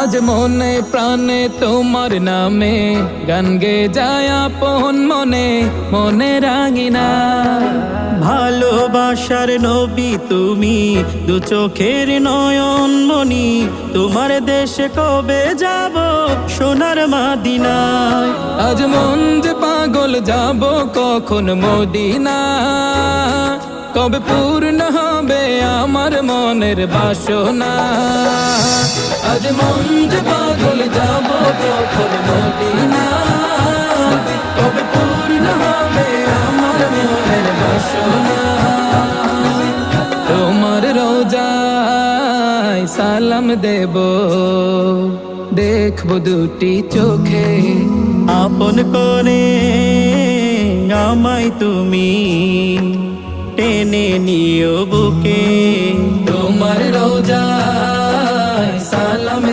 আজ মনে প্রাণে তোমার নামে গান গে যায় আপন মনে মনে রাঙিনা। ভালোবাসার নবী তুমি, দু চোখের নয়ন মনি, তোমার দেশে কবে যাব সোনার মাদিনায়। আজ মন যে পাগল যাব কখন মদিনা, কবে পূর্ণ হবে আমার মনের বাসনা। আজ মন যে পাগল যাব কখন মদিনা, কবে পূর্ণ হবে আমার মনের বাসনা। তোমার রোজায় সালাম দেব, দেখবো দুটি চোখে, আপন করে আমায় তুমি টেনে নিও বুকে। তোমার রোজায় সালাম